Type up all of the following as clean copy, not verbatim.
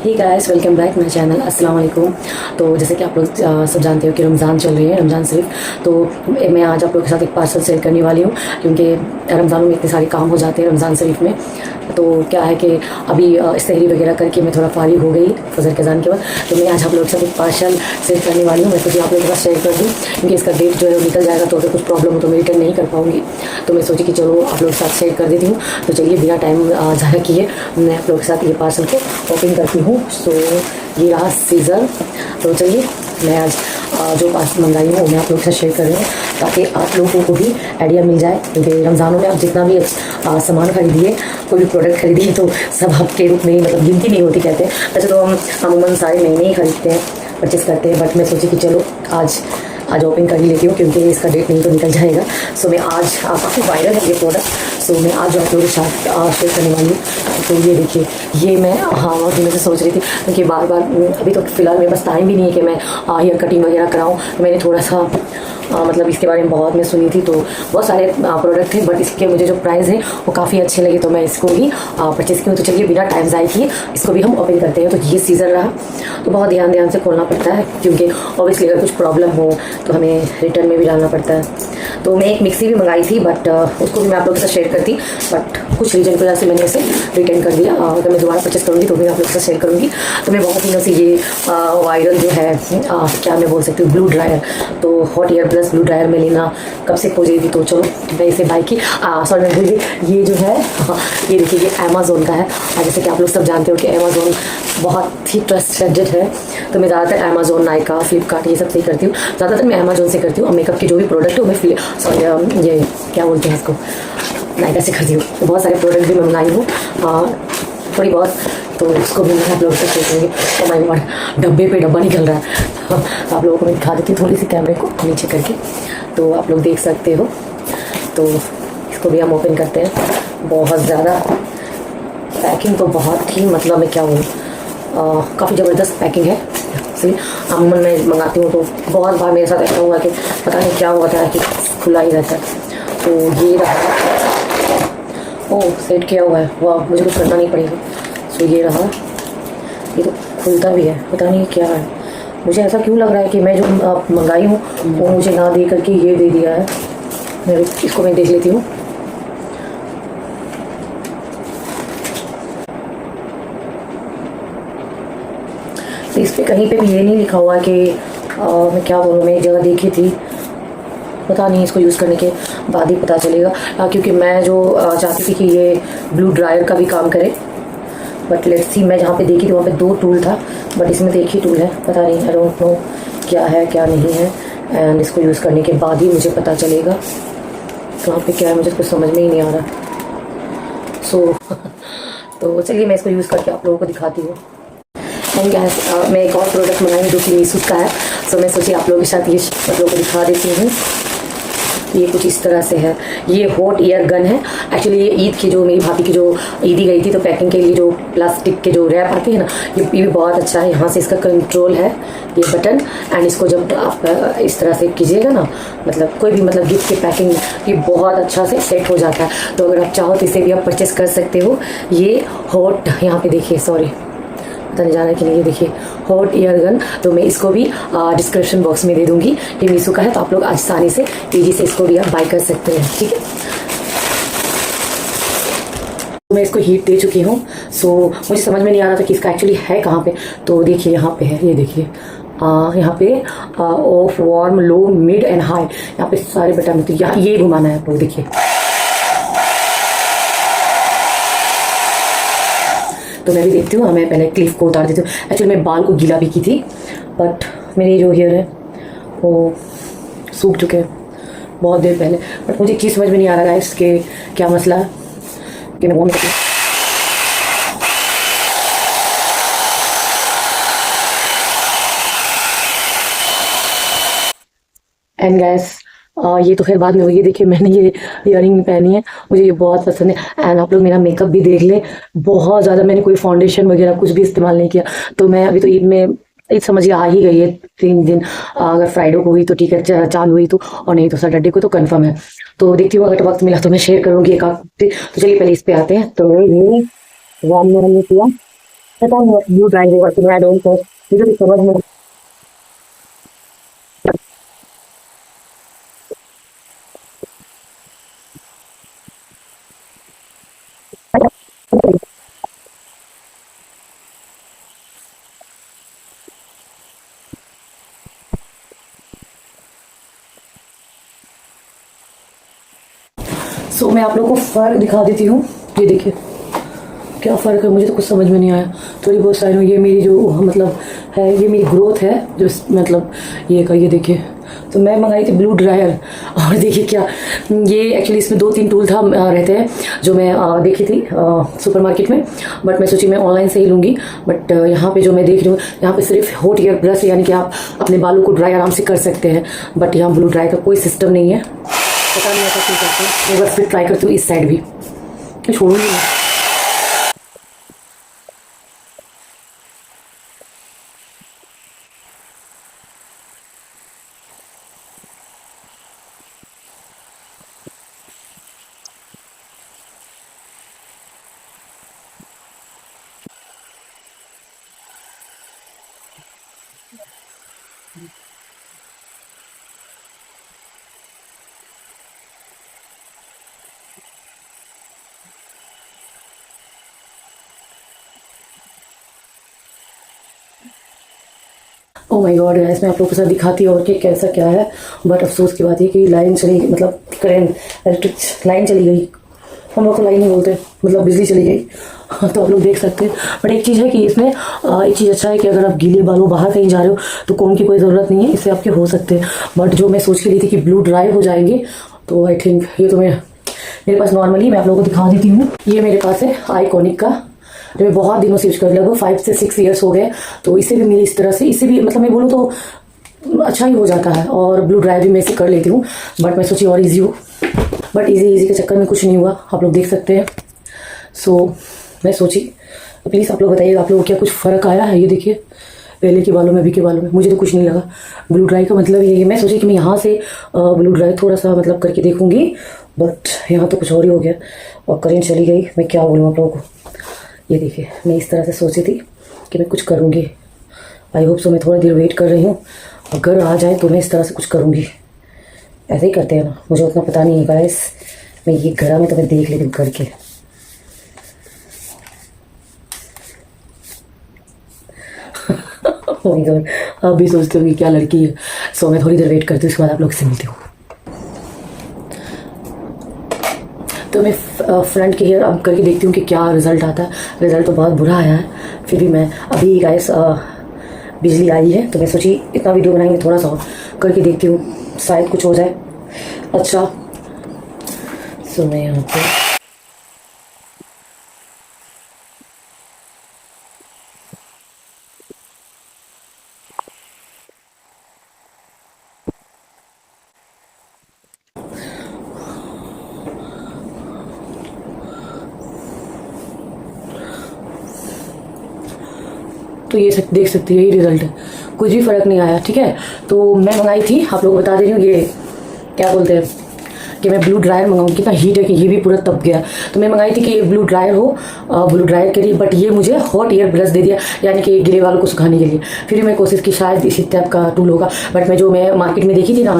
Hey guys, welcome back my channel. अस्सलाम वालेकुम। तो जैसे कि आप लोग सब जानते हो कि रमज़ान चल रही है, रमज़ान शरीफ। तो मैं आज आप लोगों के साथ एक पार्सल शेयर करने वाली हूँ, क्योंकि रमज़ान में इतने सारे काम हो जाते हैं रमज़ान शरीफ में। तो क्या है कि अभी सहरी वगैरह करके मैं थोड़ा फारिग हो गई फजर के अज़ान के बाद। तो मैं आज आप लोगों के साथ एक पार्सल शेयर करने वाली हूँ। मैं सोची आप लोगों के साथ शेयर कर दूँ, क्योंकि इसका डेट जो है वो निकल जाएगा, तो अगर कुछ प्रॉब्लम हो तो मैं रिटर्न नहीं कर पाऊँगी। तो मैं सोची कि चलो आप लोगों के साथ शेयर कर देती हूँ। तो चलिए बिना टाइम ज़ाया किए मैं आप लोगों के साथ ये पार्सल को ओपन करती हूँ। सो ये रहा सीज़र। तो चलिए मैं आज जो पार्सल मंगाई हूँ मैं आप लोगों के साथ शेयर कर रही हूँ, ताकि आप लोगों को भी आइडिया मिल जाए। क्योंकि रमज़ानों में आप जितना भी सामान खरीदिए, कोई भी प्रोडक्ट खरीदिए, तो सब आपके रूप में मतलब गिनती नहीं होती कहते हैं। वैसे तो हम अमूमन सारे महीने ही खरीदते हैं, परचेस करते हैं, बट मैं सोची कि चलो आज ओपन कर ही लेती हूँ, क्योंकि इसका डेट नहीं तो निकल जाएगा। सो मैं आज काफ़ी वायरल है ये प्रोडक्ट। सो मैं आज आप लोगों के साथ शेयर करने वाली हूँ। तो ये देखिए, ये मैं बहुत दिनों से सोच रही थी, क्योंकि बार बार अभी तो फ़िलहाल मेरे पास टाइम भी नहीं है कि मैं हेयर कटिंग वगैरह कराऊँ। तो मैंने थोड़ा सा मतलब इसके बारे में बहुत मैं सुनी थी, तो बहुत सारे प्रोडक्ट थे, बट इसके मुझे जो प्राइस है वो काफ़ी अच्छे लगे, तो मैं इसको ही परचेज़ की हूँ। तो चलिए बिना टाइम ज़ाया किए इसको भी हम ओपन करते हैं। तो ये सीज़र रहा, तो बहुत ध्यान से खोलना पड़ता है, क्योंकि ऑब्वियसली अगर कुछ प्रॉब्लम हो तो हमें रिटर्न में भी डालना पड़ता है। तो मैं एक मिक्सी भी मंगाई थी, बट उसको भी मैं आप लोगों के साथ शेयर करती, बट कुछ रीजन की वजह से मैंने इसे रिटर्न कर दिया। अगर मैं दोबारा परचेस करूँगी तो भी आप लोगों के साथ शेयर करूँगी। तो मैं बहुत दिनों से ये वायरल जो है क्या मैं बोल सकती हूँ, ब्लू ड्रायर, तो hot air plus blue dryer में लेना कब से खोज रही थी। तो चलो मैं इसे बाई की सॉरी मैं भूल गई। ये जो है ये देखिए, ये अमेज़ोन का है। जैसे कि आप लोग सब जानते हो कि अमेज़ोन बहुत ही ट्रस्टेड है। तो मैं ज़्यादातर अमेज़ोन, नायका, फ्लिपकार्ट ये सब से ही करती हूँ। ज़्यादातर मैं अमेज़ोन से करती हूँ, और मेकअप के जो भी प्रोडक्ट हो मैं सॉरी ये क्या बोलते हैं इसको, नायका से करती हूँ। तो बहुत सारे प्रोडक्ट भी मैं मंगाई हूँ थोड़ी बहुत, तो उसको भी मैं आप लोगों से शेयर करूँगी। तो माय गॉड, डब्बे पे डब्बा निकल रहा है। तो आप लोगों को मैं दिखा देती हूँ थोड़ी सी कैमरे को नीचे करके, तो आप लोग देख सकते हो। तो इसको भी हम ओपन करते हैं। बहुत ज़्यादा पैकिंग तो बहुत ही मतलब मैं क्या बोलूँ, काफ़ी ज़बरदस्त पैकिंग है। इसलिए अमूमन मैं मंगाती हूँ तो बहुत बार मेरे साथ ऐसा हुआ कि पता नहीं क्या होता है कि खुला ही रहता है। तो ये रहा, ओह सेट किया हुआ है, वाह मुझे कुछ करना नहीं पड़ेगा। सो ये रहा, ये तो खुलता भी है, पता नहीं क्या है। मुझे ऐसा क्यों लग रहा है कि मैं जो मंगाई हूँ वो मुझे ना दे करके ये दे दिया है। मैं इसको मैं देख लेती हूँ। तो इस पर कहीं पे भी ये नहीं लिखा हुआ कि मैं क्या बोलूँ, मैं एक जगह देखी थी, पता नहीं इसको यूज़ करने के बाद ही पता चलेगा। क्योंकि मैं जो चाहती थी कि ये ब्लू ड्रायर का भी काम करे, बट लेट्स सी। मैं जहाँ पे देखी थी वहाँ पे 2 टूल था, बट इसमें तो एक ही टूल है। पता नहीं, आई डोंट नो क्या है क्या नहीं है, एंड इसको यूज़ करने के बाद ही मुझे पता चलेगा वहाँ पे क्या है। मुझे कुछ समझ में ही नहीं आ रहा। सो तो चलिए मैं इसको यूज़ करके आप लोगों को दिखाती हूँ। एंड गैस मैं एक और प्रोडक्ट मंगाई जो कि मीशो का है। सो मैं सोची आप लोगों के साथ ये आप लोगों को दिखा देती हूँ। ये कुछ इस तरह से है। ये हॉट एयर गन है। एक्चुअली ये ईद की जो मेरी भाभी की जो ईदी गई थी, तो पैकिंग के लिए जो प्लास्टिक के जो रैप आते हैं ना, ये भी बहुत अच्छा है। यहाँ से इसका कंट्रोल है, ये बटन, एंड इसको जब आप इस तरह से कीजिएगा ना, मतलब कोई भी मतलब गिफ्ट की पैकिंग, ये बहुत अच्छा से सेट हो जाता है। तो अगर आप चाहो तो इसे भी आप परचेस कर सकते हो। ये हॉट, यहाँ पे देखिए, सॉरी पता नहीं जाना कि नहीं, ये देखिए हॉट एयर गन। तो मैं इसको भी डिस्क्रिप्शन बॉक्स में दे दूंगी। ये मीशो का है, तो आप लोग आसानी से ईजी से इसको भी आप बाय कर सकते हैं, ठीक है। मैं इसको हीट दे चुकी हूँ। सो मुझे समझ में नहीं आ रहा था कि इसका एक्चुअली है कहाँ पे। तो देखिए यहाँ पे है, ये देखिए यहाँ पे of, warm, low, mid and high, यहाँ पे सारे बटन होते हैं। यहाँ ये घुमाना है आप लोग, देखिए। तो मैं भी देखती हूँ, मैं पहले क्लिप को उतार देती हूँ। एक्चुअली मैं बाल को गीला भी की थी, बट मेरे जो हेयर है वो सूख चुके हैं बहुत देर पहले। बट मुझे चीज़ समझ में नहीं आ रहा है इसके क्या मसला है कि मैं वो एंड गैस ये तो खैर बाद में होगी। देखिए मैंने ये इयररिंग पहनी है, मुझे ये बहुत पसंद है। एंड आप लोग मेरा मेकअप भी देख ले, बहुत ज़्यादा मैंने कोई फाउंडेशन वगैरह कुछ भी इस्तेमाल नहीं किया। तो मैं अभी तो ईद में, ईद समझिए आ ही गई है 3 दिन। अगर फ्राइडे को हुई तो ठीक है, चांद हुई तो, और नहीं तो सैटरडे को तो कंफर्म है। तो देखती हूँ, अगर वक्त मिला तो मैं शेयर करूँगी एक आध। तो चलिए पहले इस पे आते हैं। तो ये 1 में हमने किया पता नहीं ब्लू ड्राई होगा कि आई डोंट नो, मुझे भी समझ में सो मैं आप लोगों को फ़र्क दिखा देती हूँ। ये देखिए क्या फ़र्क है, मुझे तो कुछ समझ में नहीं आया। थोड़ी बहुत साइड में ये मेरी जो मतलब है, ये मेरी ग्रोथ है जो मतलब ये का, ये देखिए। तो मैं मंगाई थी ब्लू ड्रायर, और देखिए क्या, ये एक्चुअली इसमें 2-3 टूल था रहते हैं जो मैं देखी थी सुपरमार्केट में, बट मैं सोची मैं ऑनलाइन से ही लूँगी। बट यहाँ पे जो मैं देख रही हूँ, यहाँ पे सिर्फ हॉट एयर ब्रश है, यानी कि आप अपने बालों को ड्राई आराम से कर सकते हैं। बट यहाँ ब्लू ड्राई का कोई सिस्टम नहीं है, पता नहीं ऐसा क्यों करते हैं। एक बार फिर ट्राई करती हूँ इस साइड भी, मैं छोड़ूंगी नहीं। ओ माय गॉड गाइस, मैं आप लोगों के साथ दिखाती हूँ और कि कैसा क्या है। बट अफसोस की बात है कि लाइन चली, मतलब करंट, इलेक्ट्रिक लाइन चली गई। हम लोग को लाइन नहीं बोलते, मतलब बिजली चली गई। तो आप लोग देख सकते हैं। बट एक चीज़ है कि इसमें एक चीज़ अच्छा है कि अगर आप गीले बालों बाहर कहीं जा रहे हो तो कोम की कोई ज़रूरत नहीं है, इससे आपके हो सकते हैं। बट जो मैं सोच के रही थी कि ब्लू ड्राई हो जाएंगे, तो आई थिंक ये तो मेरे पास नॉर्मली, मैं आप लोगों को दिखा देती हूँ। ये मेरे पास है आइकॉनिक का, जो मैं बहुत दिनों से यूज कर, लगभग 5 से 6 ईयर्स हो गए। तो इससे भी मेरी इस तरह से, इससे भी मतलब मैं बोलूँ तो अच्छा ही हो जाता है। और ब्लू ड्राई भी मैं इसे कर लेती हूँ, बट मैं सोची और ईजी हो। बट इजी के चक्कर में कुछ नहीं हुआ, आप लोग देख सकते हैं। सो मैं सोची, प्लीज़ आप लोग बताइए, आप लोगों को क्या कुछ फ़र्क आया है? ये देखिए, पहले के बालों में, अभी के बालों में, मुझे तो कुछ नहीं लगा। ब्लू ड्राई का मतलब ये है, मैं सोची कि मैं यहाँ से ब्लू ड्राई थोड़ा सा मतलब करके देखूंगी, बट यहाँ तो कुछ और ही हो गया और करंट चली गई। मैं क्या बोलूँ आप लोगों को। ये देखिए, मैं इस तरह से सोची थी कि मैं कुछ करूँगी। आई होप सो, मैं थोड़ा देर वेट कर रही हूँ, अगर आ जाए तो मैं इस तरह से कुछ करूँगी। ऐसे ही करते हैं ना, मुझे उतना पता नहीं है गाइस। मैं ये घर में तो मैं देख लेती हूँ करके। ओह माय गॉड, आप भी सोचते हो कि क्या लड़की है। सो मैं थोड़ी देर वेट करती हूँ, उसके बाद आप लोग से मिलती हूँ। तो मैं फ्रंट के हेयर अब करके देखती हूँ कि क्या रिज़ल्ट आता है। रिज़ल्ट तो बहुत बुरा आया है, फिर भी मैं अभी गाइस बिजली आई है तो मैं सोची इतना वीडियो बनाएंगे, थोड़ा सा करके देखती हूँ, शायद कुछ हो जाए। अच्छा, सो मैं यहाँ पे तो ये देख सकती है, यही रिजल्ट है, कुछ भी फर्क नहीं आया। ठीक है, तो मैं मंगाई थी, आप लोगों को बता दे रही हूँ, ये क्या बोलते हैं कि मैं ब्लू ड्रायर मंगाऊँ। कितना हीट है कि ये भी पूरा तप गया। तो मैं मंगाई थी कि ये ब्लू ड्रायर हो, ब्लू ड्रायर के लिए, बट ये मुझे हॉट एयर ब्रश दे दिया, यानी कि गिले बालों को सुखाने के लिए। फिर मैं कोशिश की शायद इसी टाइप का टूल होगा, बट मैं मार्केट में देखी थी ना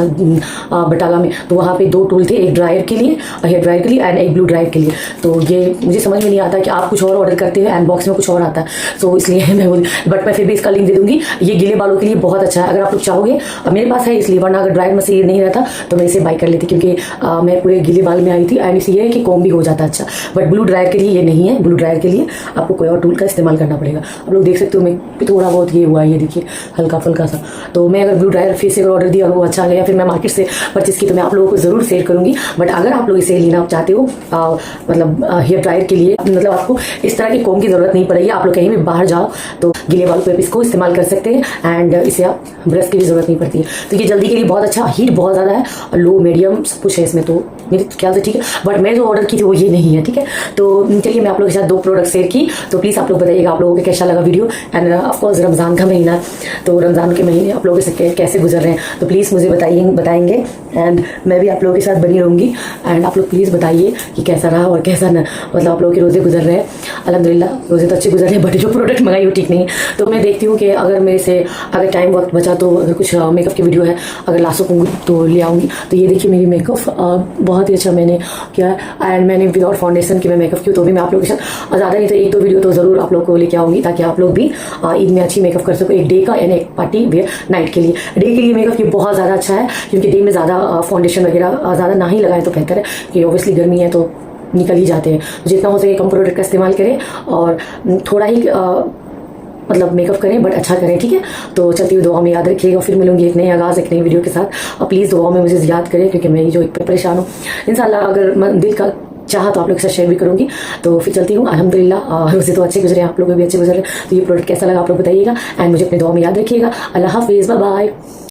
बटाला में, तो वहाँ पे 2 टूल थे, एक ड्रायर के लिए, हेयर ड्रायर के लिए, एंड एक ब्लू ड्रायर के लिए। तो ये मुझे समझ में नहीं आता कि आप कुछ और ऑर्डर करते हैं एंड बॉक्स में कुछ और आता है, सो इसलिए मैं बोली, बट मैं फिर भी इसका लिंक दे दूंगी। ये गिले बालों के लिए बहुत अच्छा है, अगर आप लोग चाहोगे। मेरे पास है इसलिए, वरना अगर ड्रायर मशीन नहीं रहता तो मैं इसे बाई कर लेती, क्योंकि मैं पूरे गिले बाल में आई थी, एंड इसी है कि कॉम भी हो जाता अच्छा। बट ब्लू ड्रायर के लिए ये नहीं है, ब्लू ड्रायर के लिए आपको कोई और टूल का इस्तेमाल करना पड़ेगा। आप लोग देख सकते हो, मैं थोड़ा बहुत ये हुआ है, ये देखिए हल्का फुल्का सा। तो मैं अगर ब्लू ड्रायर फिर से अगर ऑर्डर दिया और वो अच्छा गया, फिर मैं मार्केट से परचेस की, तो मैं आप लोगों को ज़रूर शेयर करूँगी। बट अगर आप लोग इसे लेना चाहते हो मतलब हेयर ड्रायर के लिए, मतलब आपको इस तरह की कॉम की ज़रूरत नहीं पड़ेगी। आप लोग कहीं भी बाहर जाओ तो गिले बालों पर इसको इस्तेमाल कर सकते हैं, एंड इसे आप ब्रश की भी ज़रूरत नहीं पड़ती है। तो ये जल्दी के लिए बहुत अच्छा, हीट बहुत ज़्यादा है और लो मीडियम सब कुछ है इसमें, तो मेरे ख्याल से, ठीक है। बट मैं जो ऑर्डर की थी वो ये नहीं है, ठीक है। तो चलिए मैं आप लोगों के साथ 2 प्रोडक्ट शेयर की, तो प्लीज़ आप लोग बताइएगा आप लोगों को कैसा लगा वीडियो। एंड ऑफकोर्स रमज़ान का महीना, तो रमज़ान के महीने आप लोगों से कैसे गुजर रहे हैं, तो प्लीज़ मुझे बताएंगे। एंड मैं भी आप लोगों के साथ बनी रहूँगी। एंड आप लोग प्लीज़ बताइए कि कैसा रहा और कैसा न, मतलब आप लोगों के रोज़े गुजर रहे हैं। अल्हम्दुलिल्लाह रोज़े तो अच्छे गुजर रहे हैं, बट जो प्रोडक्ट मंगाई वो ठीक नहीं है। तो मैं देखती हूँ कि अगर मेरे से अगर टाइम वक्त बचा तो अगर कुछ मेकअप की वीडियो है अगर ला सकूँगी तो ले आऊँगी। तो ये देखिए मेरी मेकअप बहुत ही अच्छा मैंने किया है। एंड मैंने विदाउट फाउंडेशन की मैं मेकअप की, तो भी मैं आप लोगों के साथ ज़्यादा नहीं तो 1-2 वीडियो तो ज़रूर आप लोग को लेके आऊँगी, ताकि आप लोग भी ईद में अच्छी मेकअप कर सको। एक डे का एंड एक पार्टी वेयर नाइट के लिए। डे के लिए मेकअप ये बहुत ज़्यादा अच्छा है, क्योंकि डे में ज़्यादा फाउंडेशन वगैरह ज़्यादा ना ही लगाए तो बेहतर है, कि ऑब्वियसली गर्मी है तो निकल ही जाते हैं। तो जितना हो सके कम प्रोडक्ट का इस्तेमाल करें और थोड़ा ही मतलब मेकअप करें, बट अच्छा करें, ठीक है। तो चलती हुई दुआ में याद रखिएगा। फिर मिलूंगी एक नई आगाज़ एक नई वीडियो के साथ। और प्लीज़ दुआ में मुझे याद करें, क्योंकि मैं जो एक परेशान हूँ, इंशाल्लाह अगर मैं दिल का चाहा तो आप लोग के साथ शेयर भी करूँगी। तो फिर चलती हूँ। अल्हम्दुलिल्लाह रोज़े तो अच्छे गुजरे, आप लोग भी अच्छे गुजरे। तो ये प्रोडक्ट कैसा लगा आप लोग बताइएगा। एंड मुझे अपने दुआ में याद रखिएगा। अल्लाह हाफिज़, बाय बाय।